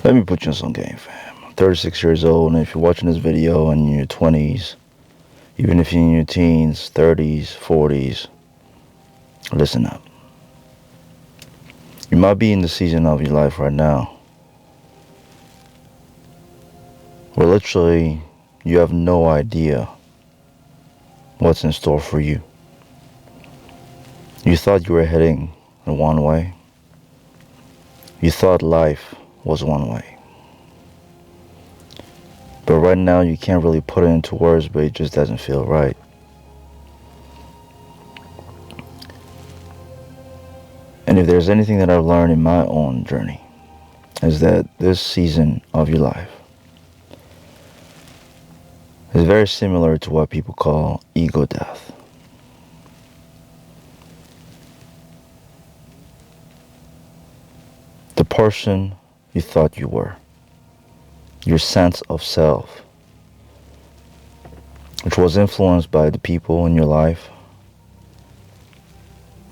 Let me put you in some game, fam. I'm 36 years old, and if you're watching this video in your 20s, even if you're in your teens, 30s, 40s, listen up. You might be in the season of your life right now where literally you have no idea what's in store for you. You thought you were heading in one way. You thought life was one way. But right now you can't really put it into words, but it just doesn't feel right. And if there's anything that I've learned in my own journey, is that this season of your life is very similar to what people call ego death. The person you thought you were, your sense of self, which was influenced by the people in your life,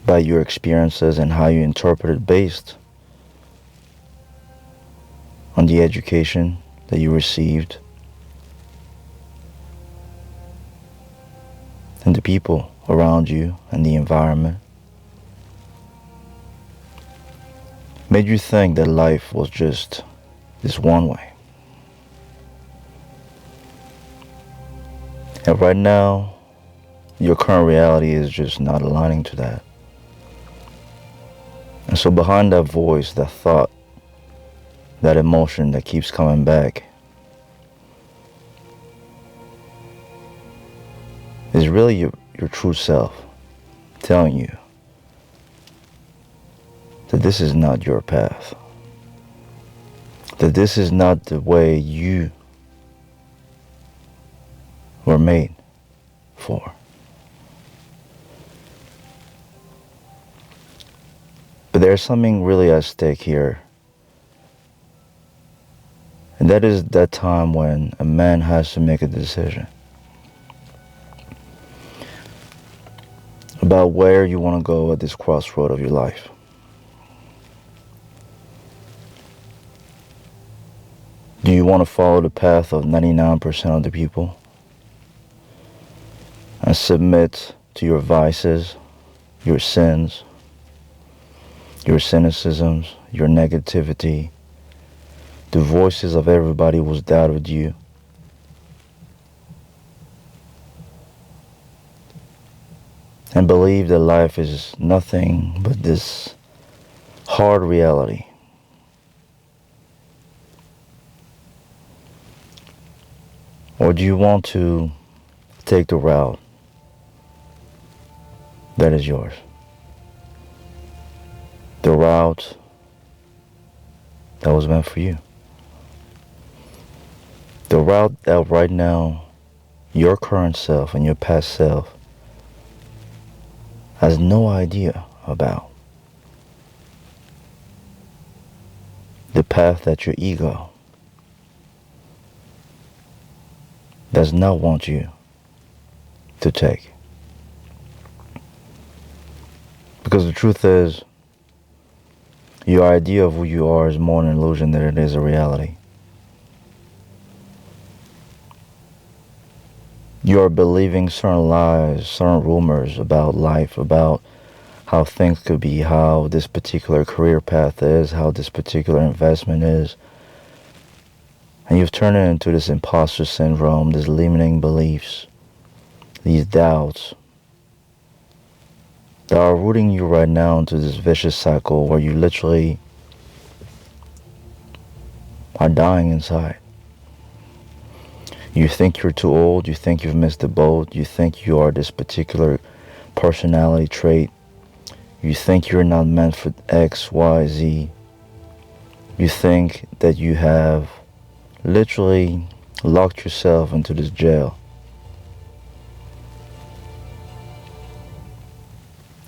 by your experiences and how you interpreted based on the education that you received and the people around you and the environment, made you think that life was just this one way. And right now, your current reality is just not aligning to that. And so behind that voice, that thought, that emotion that keeps coming back is really your true self telling you that this is not your path, that this is not the way you were made for. But there's something really at stake here. And that is that time when a man has to make a decision about where you want to go at this crossroad of your life. Do you want to follow the path of 99% of the people and submit to your vices, your sins, your cynicisms, your negativity, the voices of everybody who's doubted you? And believe that life is nothing but this hard reality? Or do you want to take the route that is yours? The route that was meant for you. The route that right now your current self and your past self has no idea about. The path that your ego does not want you to take. Because the truth is, your idea of who you are is more an illusion than it is a reality. You are believing certain lies, certain rumors about life, about how things could be, how this particular career path is, how this particular investment is. And you've turned it into this imposter syndrome, these limiting beliefs, these doubts that are rooting you right now into this vicious cycle where you literally are dying inside. You think you're too old, you think you've missed the boat, you think you are this particular personality trait, you think you're not meant for X, Y, Z. You think that you have literally locked yourself into this jail.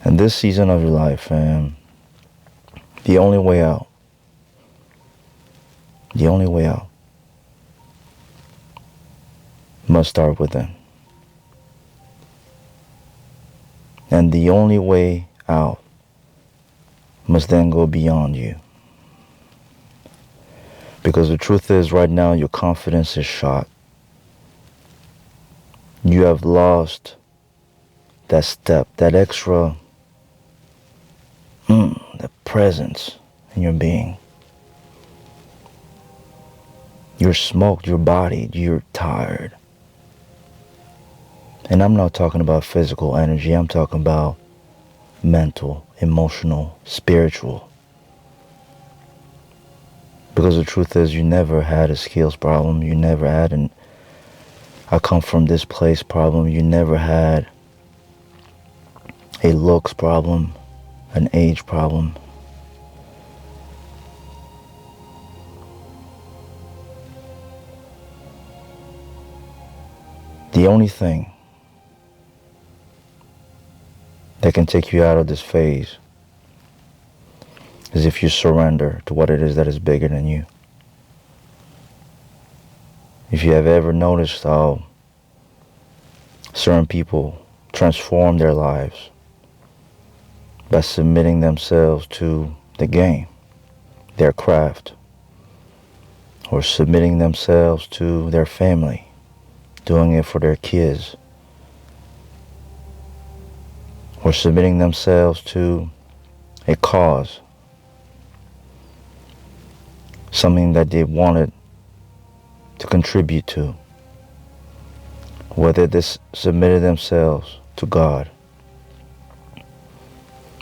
And this season of your life, fam, the only way out must start within. And the only way out must then go beyond you. Because the truth is, right now, your confidence is shot. You have lost that step, that extra, that presence in your being. You're smoked, you're bodied, you're tired. And I'm not talking about physical energy, I'm talking about mental, emotional, spiritual. Because the truth is, you never had a skills problem, you never had an I come from this place problem, you never had a looks problem, an age problem. The only thing that can take you out of this phase is if you surrender to what it is that is bigger than you. If you have ever noticed how certain people transform their lives by submitting themselves to the game, their craft, or submitting themselves to their family, doing it for their kids, or submitting themselves to a cause, something that they wanted to contribute to, whether they submitted themselves to God,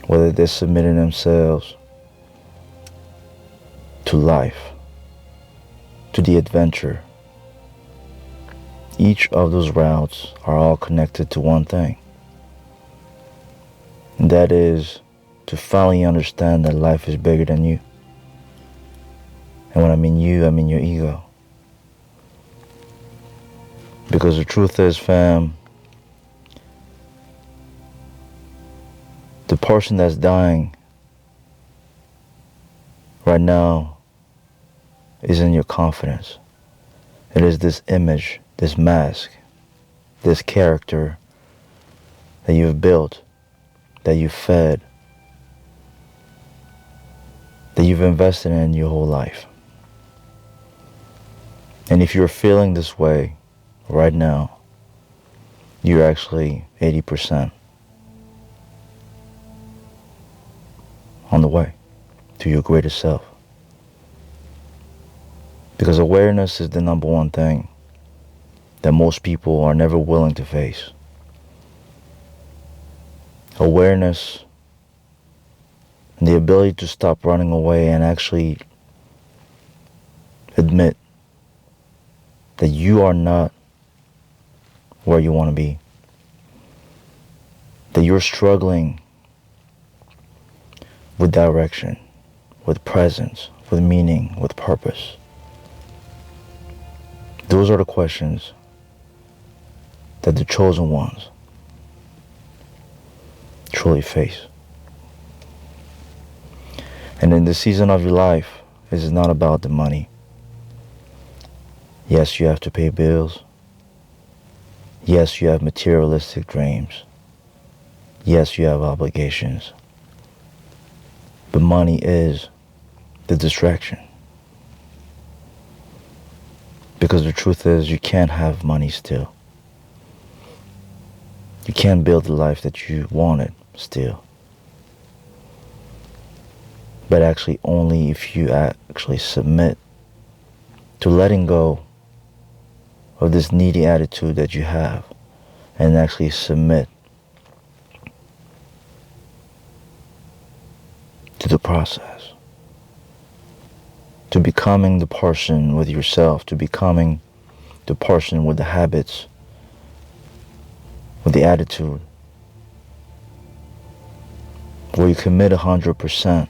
whether they submitted themselves to life, to the adventure. Each of those routes are all connected to one thing, and that is to finally understand that life is bigger than you. And when I mean you, I mean your ego. Because the truth is, fam, the person that's dying right now isn't your confidence. It is this image, this mask, this character that you've built, that you've fed, that you've invested in your whole life. And if you're feeling this way right now, you're actually 80% on the way to your greatest self. Because awareness is the number one thing that most people are never willing to face. Awareness and the ability to stop running away and actually admit that you are not where you want to be. That you're struggling with direction, with presence, with meaning, with purpose. Those are the questions that the chosen ones truly face. And in this season of your life, it is not about the money. Yes, you have to pay bills. Yes, you have materialistic dreams. Yes, you have obligations. But money is the distraction. Because the truth is, you can't have money still. You can't build the life that you wanted still. But actually only if you actually submit to letting go of this needy attitude that you have and actually submit to the process, to becoming the person with yourself, to becoming the person with the habits, with the attitude, where you commit 100%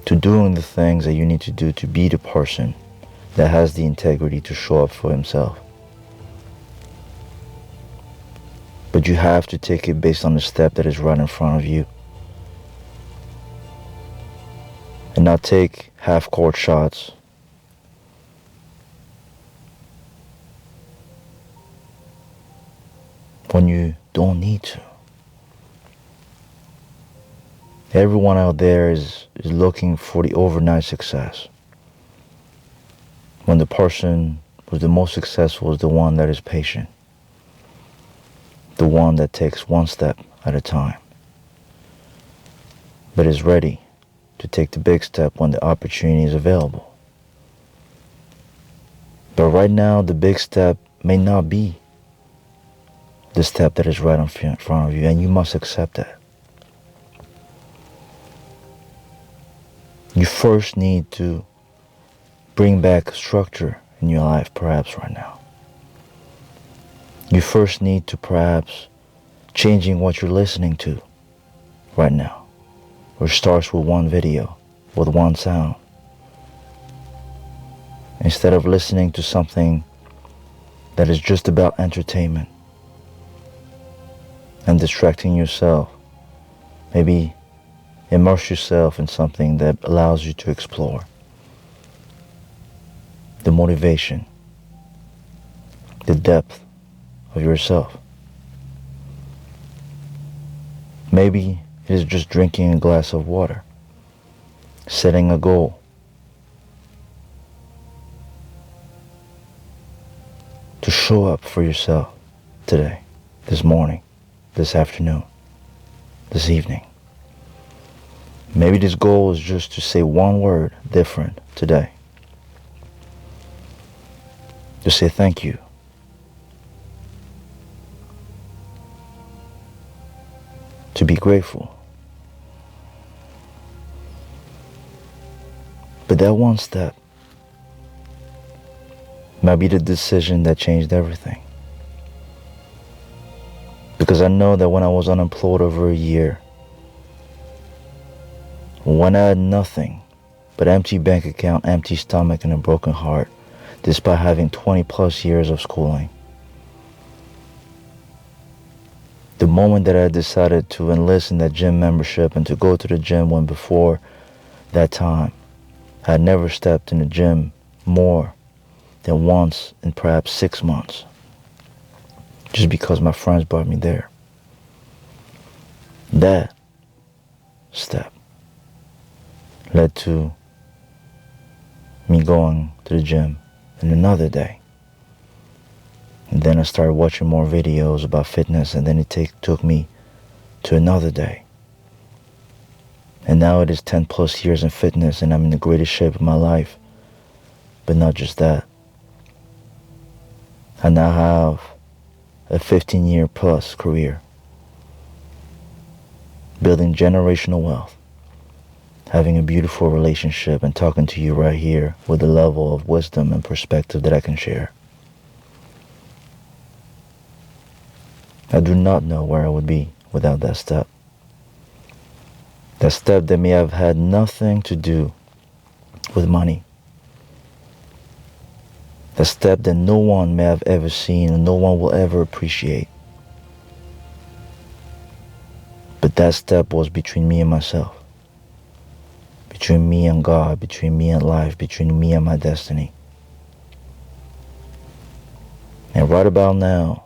to doing the things that you need to do to be the person that has the integrity to show up for himself. But you have to take it based on the step that is right in front of you. And not take half-court shots when you don't need to. Everyone out there is looking for the overnight success. when the person who's the most successful is the one that is patient, the one that takes one step at a time, but is ready to take the big step when the opportunity is available. But right now, the big step may not be the step that is right in front of you, and you must accept that. You first need to bring back structure in your life, perhaps right now. You first need to perhaps changing what you're listening to right now, which starts with one video, with one sound. Instead of listening to something that is just about entertainment and distracting yourself, maybe immerse yourself in something that allows you to explore the motivation, the depth of yourself. Maybe it is just drinking a glass of water, setting a goal, to show up for yourself today, this morning, this afternoon, this evening. Maybe this goal is just to say one word different today. To say thank you. To be grateful. But that one step might be the decision that changed everything. Because I know that when I was unemployed over a year, when I had nothing but empty bank account, empty stomach, and a broken heart, despite having 20 plus years of schooling, the moment that I decided to enlist in that gym membership and to go to the gym, when before that time I had never stepped in the gym more than once in perhaps 6 months, just because my friends brought me there. That step led to me going to the gym in another day. And then I started watching more videos about fitness, and then it took me to another day. And now it is 10 plus years in fitness, and I'm in the greatest shape of my life. But not just that. I now have a 15-year plus career, building generational wealth, having a beautiful relationship, and talking to you right here with a level of wisdom and perspective that I can share. I do not know where I would be without that step. That step that may have had nothing to do with money. The step that no one may have ever seen and no one will ever appreciate. But that step was between me and myself. Between me and God, between me and life, between me and my destiny. And right about now,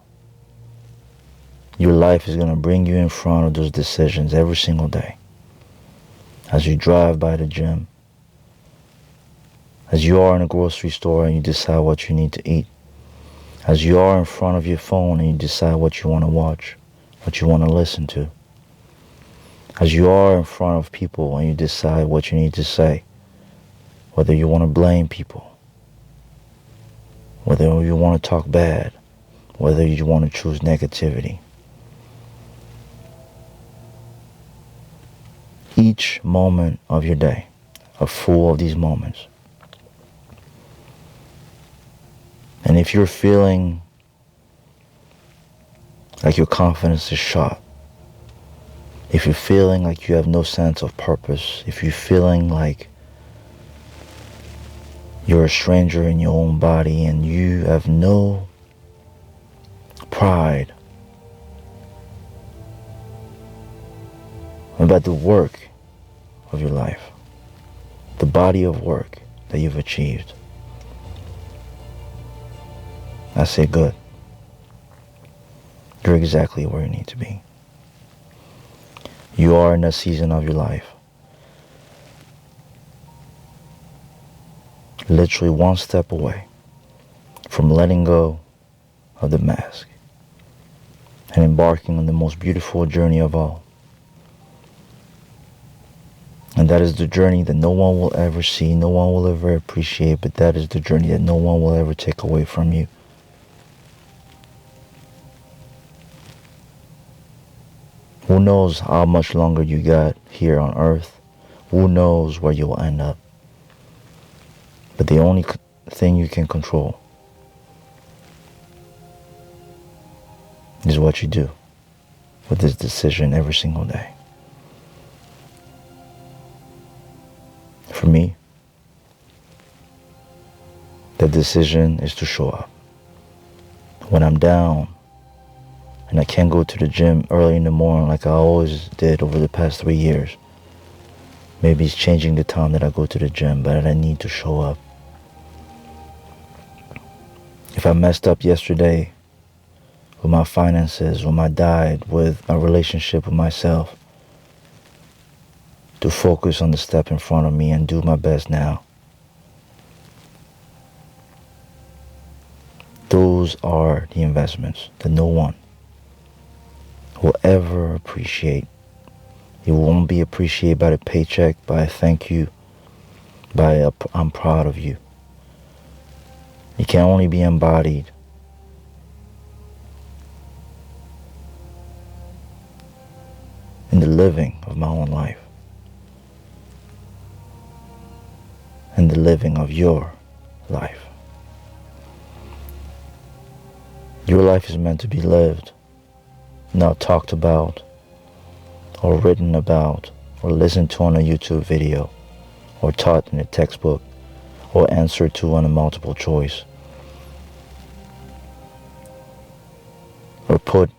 your life is going to bring you in front of those decisions every single day. As you drive by the gym, as you are in a grocery store and you decide what you need to eat, as you are in front of your phone and you decide what you want to watch, what you want to listen to, as you are in front of people and you decide what you need to say, whether you want to blame people, whether you want to talk bad, whether you want to choose negativity. Each moment of your day are full of these moments. And if you're feeling like your confidence is shot, if you're feeling like you have no sense of purpose, if you're feeling like you're a stranger in your own body and you have no pride about the work of your life, the body of work that you've achieved, I say good. You're exactly where you need to be. You are in a season of your life literally one step away from letting go of the mask and embarking on the most beautiful journey of all. And that is the journey that no one will ever see, no one will ever appreciate, but that is the journey that no one will ever take away from you. Who knows how much longer you got here on earth? Who knows where you will end up? But the only thing you can control is what you do with this decision every single day. For me, the decision is to show up. When I'm down and I can't go to the gym early in the morning like I always did over the past 3 years, maybe it's changing the time that I go to the gym, but I need to show up. If I messed up yesterday with my finances, with my diet, with my relationship with myself, to focus on the step in front of me and do my best now. Those are the investments that no one will ever appreciate. It won't be appreciated by the paycheck, by a thank you, by a I'm proud of you. It can only be embodied in the living of my own life, and the living of your life. Your life is meant to be lived, not talked about, or written about, or listened to on a YouTube video, or taught in a textbook, or answered to on a multiple choice, or put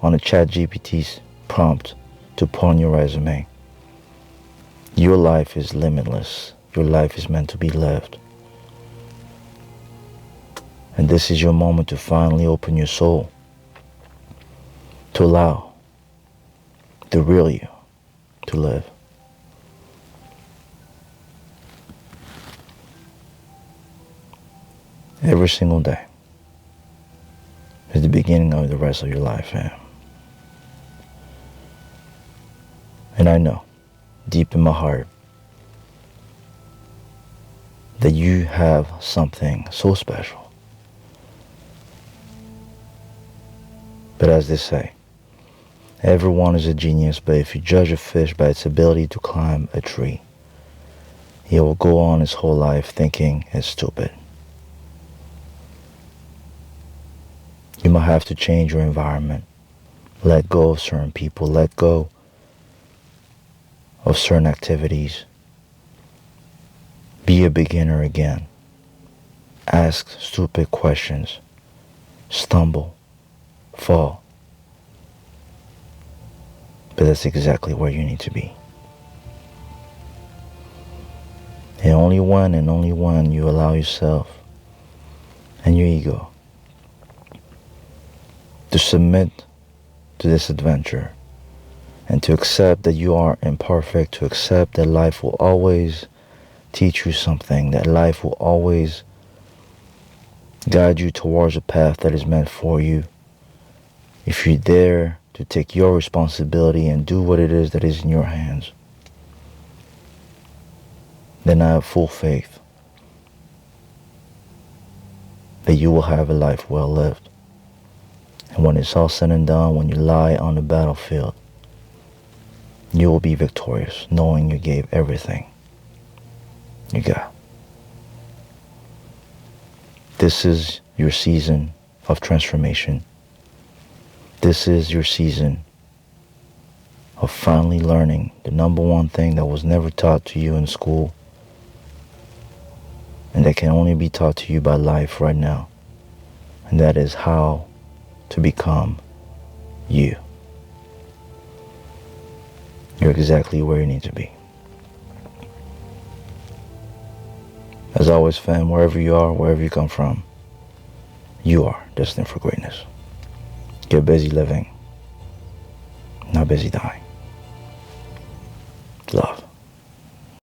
on a ChatGPT's prompt to put on your resume. Your life is limitless. Your life is meant to be lived. And this is your moment to finally open your soul, to allow the real you to live. Every single day is the beginning of the rest of your life, fam. And I know, deep in my heart, that you have something so special. But as they say, everyone is a genius, but if you judge a fish by its ability to climb a tree, he will go on his whole life thinking it's stupid. You might have to change your environment, let go of certain people, let go of certain activities. Be a beginner again. Ask stupid questions. Stumble. Fall. But that's exactly where you need to be. And only when you allow yourself and your ego to submit to this adventure and to accept that you are imperfect, to accept that life will always teach you something, that life will always guide you towards a path that is meant for you. If you dare to take your responsibility and do what it is that is in your hands, then I have full faith that you will have a life well lived. And when it's all said and done, when you lie on the battlefield, you will be victorious, knowing you gave everything you got. This is your season of transformation. This is your season of finally learning the number one thing that was never taught to you in school, and that can only be taught to you by life right now. And that is how to become you. You're exactly where you need to be. As always, fam, wherever you are, wherever you come from, you are destined for greatness. Get busy living, not busy dying.